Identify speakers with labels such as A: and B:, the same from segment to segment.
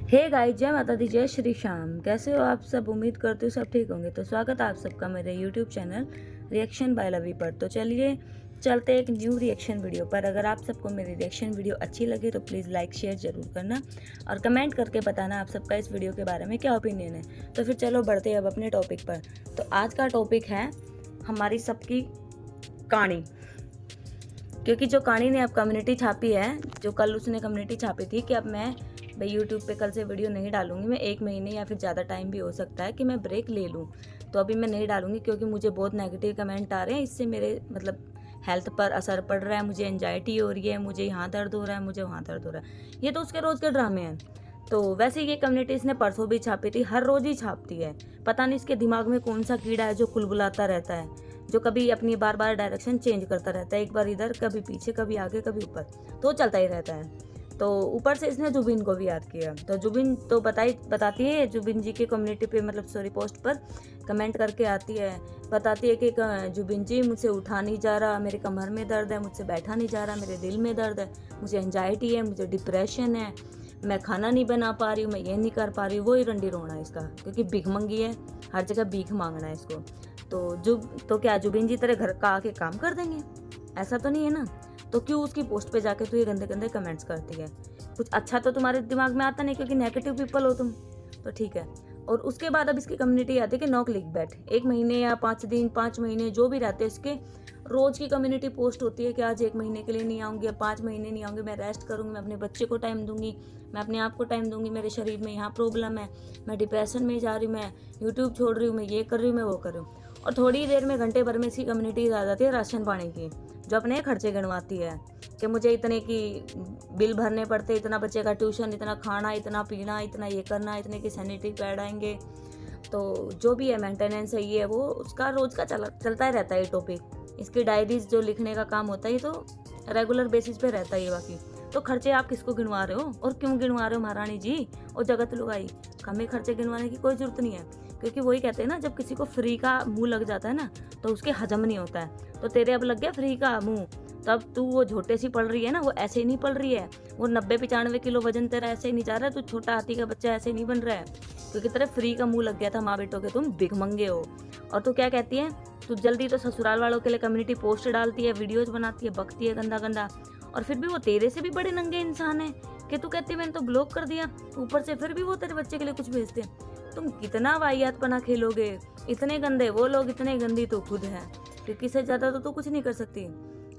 A: Hey guys, जय माता दी, जय श्री श्याम। कैसे हो आप सब? उम्मीद करते हो सब ठीक होंगे। तो स्वागत है आप सबका मेरे यूट्यूब चैनल रिएक्शन बाय लवी पर। तो चलिए चलते एक न्यू रिएक्शन वीडियो पर। अगर आप सबको मेरी रिएक्शन वीडियो अच्छी लगे तो प्लीज़ लाइक शेयर ज़रूर करना और कमेंट करके बताना आप सबका इस वीडियो के बारे में क्या ओपिनियन है। तो फिर चलो बढ़ते अब अपने टॉपिक पर। तो आज का टॉपिक है हमारी सबकी कहानी, क्योंकि जो कहानी ने अब कम्युनिटी छापी है, जो कल उसने कम्युनिटी छापी थी कि अब मैं भाई यूट्यूब पे कल से वीडियो नहीं डालूंगी, मैं 1 महीने या फिर ज़्यादा टाइम भी हो सकता है कि मैं ब्रेक ले लूँ। तो अभी मैं नहीं डालूंगी क्योंकि मुझे बहुत नेगेटिव कमेंट आ रहे हैं, इससे मेरे मतलब हेल्थ पर असर पड़ रहा है, मुझे एंजाइटी हो रही है, मुझे यहाँ दर्द हो रहा है, मुझे वहाँ दर्द हो रहा है। ये तो उसके रोज़ के ड्रामे हैं। तो वैसे ये कम्युनिटी इसने परसों भी छापी थी, हर रोज़ ही छापती है। पता नहीं इसके दिमाग में कौन सा कीड़ा है जो कुलबुलाता रहता है, जो कभी अपनी बार बार डायरेक्शन चेंज करता रहता है, एक बार इधर कभी पीछे कभी आगे कभी ऊपर, तो चलता ही रहता है। तो ऊपर से इसने जुबिन को भी याद किया। तो जुबिन तो बताती है, जुबिन जी के कम्युनिटी पे मतलब सॉरी पोस्ट पर कमेंट करके आती है, बताती है कि जुबिन जी मुझसे उठा नहीं जा रहा, मेरे कमर में दर्द है, मुझसे बैठा नहीं जा रहा, मेरे दिल में दर्द है, मुझे एंजाइटी है, मुझे डिप्रेशन है, मैं खाना नहीं बना पा रही हूँ, मैं ये नहीं कर पा रही हूँ। वो ही रंडी रोना है इसका, क्योंकि भीख मंगी है, हर जगह भीख मांगना है इसको। तो क्या जुबिन जी तेरे घर का आके काम कर देंगे? ऐसा तो नहीं है ना। तो क्यों उसकी पोस्ट पे जाके तू ये गंदे गंदे कमेंट्स करती है? कुछ अच्छा तो तुम्हारे दिमाग में आता नहीं, क्योंकि नेगेटिव पीपल हो तुम। तो ठीक है। और उसके बाद अब इसकी कम्युनिटी आती है कि नॉक लिख बैठ। 1 महीने या 5 दिन 5 महीने जो भी रहते हैं इसके, रोज की कम्युनिटी पोस्ट होती है कि आज 1 महीने के लिए नहीं आऊंगी, अब 5 महीने नहीं आऊंगी, मैं रेस्ट करूंगी, मैं अपने बच्चे को टाइम दूंगी, मैं अपने आप को टाइम दूंगी, मेरे शरीर में यहाँ प्रॉब्लम है, मैं डिप्रेशन में जा रही हूँ, मैं यूट्यूब छोड़ रही हूँ, मैं ये कर रही हूँ, मैं वो कर रही हूँ। और थोड़ी देर में घंटे भर में इसकी कम्युनिटी आ जाती है राशन पानी की, जो अपने खर्चे गिनवाती है कि मुझे इतने की बिल भरने पड़ते, इतना बच्चे का ट्यूशन, इतना खाना, इतना पीना, इतना ये करना, इतने की सैनिटरी पैड आएंगे। तो जो भी है मेंटेनेंस है, ये वो उसका रोज का चलता ही रहता है ये टॉपिक। इसकी डायरीज जो लिखने का काम होता है ये तो रेगुलर बेसिस पे रहता है ये। बाकी तो खर्चे आप किसको गिनवा रहे हो और क्यों गिनवा रहे हो महारानी जी और जगत लुगाई? हमें खर्चे गिनवाने की कोई जरूरत नहीं है, क्योंकि वही कहते हैं ना, जब किसी को फ्री का मुंह लग जाता है ना तो उसके हजम नहीं होता है। तो तेरे अब लग गया फ्री का मुंह, तब तू वो झोटे सी पड़ रही है ना, वो ऐसे ही नहीं पड़ रही है। वो 90-95 किलो वजन तेरा ऐसे ही नहीं जा रहा है, तू छोटा हाथी का बच्चा ऐसे ही नहीं बन रहा है, क्योंकि तेरे फ्री का मुंह लग गया था माँ बेटों के, तुम भिखमंगे हो। और तू क्या कहती है? तू जल्दी तो ससुराल वालों के लिए कम्युनिटी पोस्ट डालती है, वीडियोज बनाती है, बकती है गंदा गंदा, और फिर भी वो तेरे से भी बड़े नंगे इंसान है कि तू कहती है मैंने तो ब्लॉक कर दिया, ऊपर से फिर भी वो तेरे बच्चे के लिए कुछ भेजते हैं। तुम कितना वाहियात पना खेलोगे? इतने गंदे वो लोग, इतने गंदी तो खुद है, क्योंकि इससे ज़्यादा तो तू कुछ नहीं कर सकती।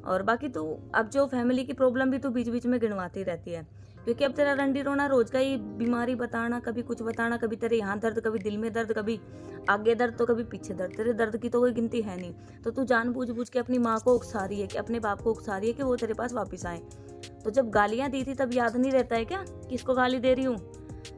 A: और बाकी तू अब जो फैमिली की प्रॉब्लम भी तू बीच बीच में गिनवाती रहती है, क्योंकि अब तेरा रंडी रोना रोज का ही बीमारी बताना, कभी कुछ बताना, कभी तेरे यहाँ दर्द, कभी दिल में दर्द, कभी आगे दर्द तो कभी पीछे दर्द। तेरे दर्द की तो कोई गिनती है नहीं। तो तू जानबूझ के अपनी माँ को उकसा रही है, कि अपने बाप को उकसा रही है कि वो तेरे पास वापस आए। तो जब गालियां दी थी तब याद नहीं रहता है क्या किसको गाली दे रही हूँ?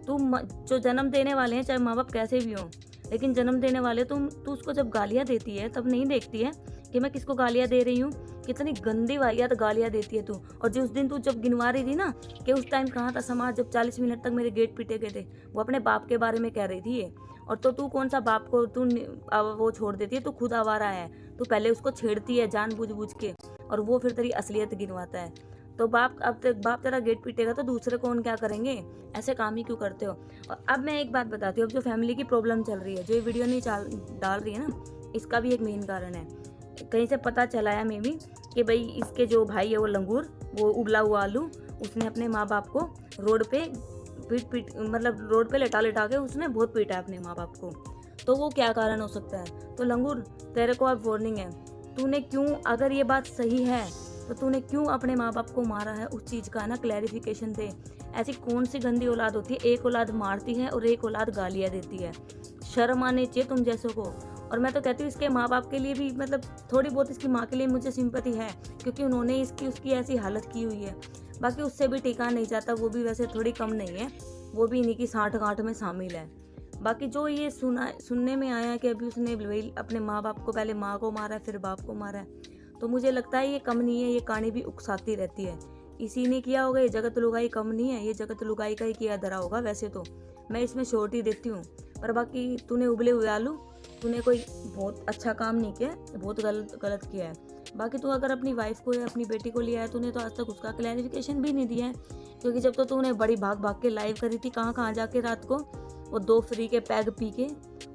A: तुम जो जन्म देने वाले हैं, चाहे माँ बाप कैसे भी हो, लेकिन जन्म देने वाले तू उसको जब गालियां देती है तब नहीं देखती है कि मैं किसको गालियां दे रही हूँ। कितनी गंदी वाहियात गालियां देती है तू। और जिस दिन तू जब गिनवा रही थी ना कि उस टाइम कहाँ था समाज जब 40 मिनट तक मेरे गेट पीटे गए थे, वो अपने बाप के बारे में कह रही थी ये। और तो तू कौन सा बाप को तू वो छोड़ देती है? तू खुद आवारा है, तू पहले उसको छेड़ती है जानबूझ के, और वो फिर तेरी असलियत गिनवाता है। तो बाप अब तक बाप तेरा गेट पीटेगा तो दूसरे कौन क्या करेंगे? ऐसे काम ही क्यों करते हो? और अब मैं एक बात बताती हूँ, अब जो फैमिली की प्रॉब्लम चल रही है, जो ये वीडियो नहीं डाल रही है ना, इसका भी एक मेन कारण है। कहीं से पता चला है मे भी कि भाई इसके जो भाई है वो लंगूर, वो उबला हुआ आलू, उसने अपने माँ बाप को रोड पे मतलब रोड पे लेटा के उसने बहुत पीटा है अपने माँ बाप को। तो वो क्या कारण हो सकता है? तो लंगूर तेरे को अब वार्निंग है, तूने क्यों, अगर ये बात सही है तो तूने क्यों अपने माँ बाप को मारा है, उस चीज़ का ना क्लैरिफिकेशन दे। ऐसी कौन सी गंदी औलाद होती है? एक औलाद मारती है और एक औलाद गालियाँ देती है। शर्म आनी चाहिए तुम जैसों को। और मैं तो कहती हूँ इसके माँ बाप के लिए भी, मतलब थोड़ी बहुत इसकी माँ के लिए मुझे सिंपैथी है, क्योंकि उन्होंने उसकी ऐसी हालत की हुई है। बाकी उससे भी टिका नहीं जाता, वो भी वैसे थोड़ी कम नहीं है, वो भी इन्हीं की साठ गांठ में शामिल है। बाकी जो ये सुनने में आया कि अभी उसने अपने माँ बाप को, पहले माँ को मारा है फिर बाप को मारा है, तो मुझे लगता है ये कम नहीं है, ये कहानी भी उकसाती रहती है। इसी ने किया होगा, ये जगत लुगाई कम नहीं है, ये जगत लुगाई का ही किया धरा होगा। वैसे तो मैं इसमें शॉर्ट ही देती हूँ, पर बाकी तूने उबले हुए आलू, तूने कोई बहुत अच्छा काम नहीं किया, बहुत गलत किया है। बाकी तू अगर अपनी वाइफ को या अपनी बेटी को लिया है, तूने तो आज तक उसका क्लैरिफिकेशन भी नहीं दिया है। क्योंकि जब तो तूने बड़ी भाग भाग के लाइव करी थी, कहाँ कहाँ जाके रात को वो 2 फ्री के पैग पी के,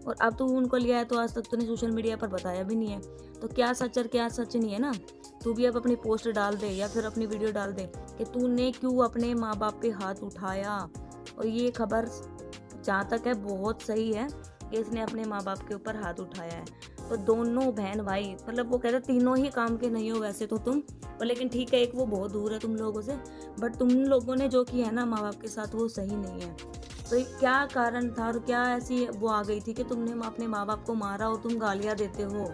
A: और अब तू उनको लिया है तो आज तक तूने सोशल मीडिया पर बताया भी नहीं है। तो क्या सच और क्या सच नहीं है ना, तू भी अब अपनी पोस्ट डाल दे या फिर अपनी वीडियो डाल दे कि तूने क्यों अपने माँ बाप पे हाथ उठाया। और ये खबर जहाँ तक है बहुत सही है कि इसने अपने माँ बाप के ऊपर हाथ उठाया है। तो दोनों बहन भाई, मतलब वो कहते तीनों ही काम के नहीं हो वैसे तो तुम, पर लेकिन ठीक है, एक वो बहुत दूर है तुम लोगों से, बट तुम लोगों ने जो किया है ना माँ बाप के साथ वो सही नहीं है। तो क्या कारण था और क्या ऐसी वो आ गई थी कि तुमने अपने माँ बाप को मारा और तुम गालियाँ देते हो?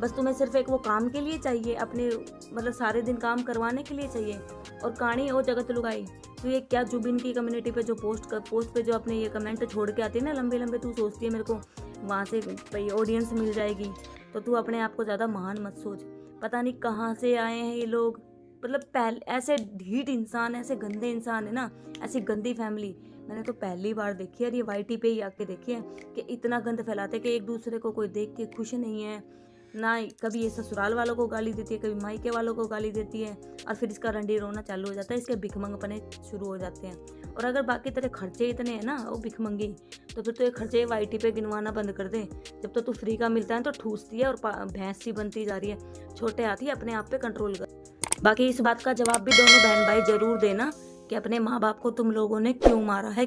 A: बस तुम्हें सिर्फ एक वो काम के लिए चाहिए, अपने मतलब सारे दिन काम करवाने के लिए चाहिए। और कहानी और जगत लुगाई, तो ये क्या जुबिन की कम्युनिटी पे जो पोस्ट पे जो अपने ये कमेंट छोड़ के आती है ना लंबे लंबे, तू सोचती है मेरे को वहाँ से भाई ऑडियंस मिल जाएगी। तो तू अपने आप को ज़्यादा महान मत सोच। पता नहीं कहाँ से आए हैं ये लोग, मतलब पहले ऐसे ढीठ इंसान, ऐसे गंदे इंसान है ना, ऐसी गंदी फैमिली मैंने तो पहली बार देखी है। और ये वाईटी पे ही आके देखी है कि इतना गंद फैलाते कि एक दूसरे को कोई देख के खुश नहीं है ना। कभी ये ससुराल वालों को गाली देती है, कभी मायके वालों को गाली देती है, और फिर इसका रंडी रोना चालू हो जाता है, इसके भिखमंगपने शुरू हो जाते हैं। और अगर बाकी तेरे खर्चे इतने हैं ना वो भिखमंगी, तो फिर तो ये खर्चे वाईटी पे गिनवाना बंद कर दे। जब तो तू फ्री का मिलता है तो ठूसती है और भैंस सी बनती जा रही है। छोटे हाथी अपने आप पे कंट्रोल कर। बाकी इस बात का जवाब भी दोनों बहन भाई जरूर देना कि अपने माँ बाप को तुम लोगों ने क्यों मारा है।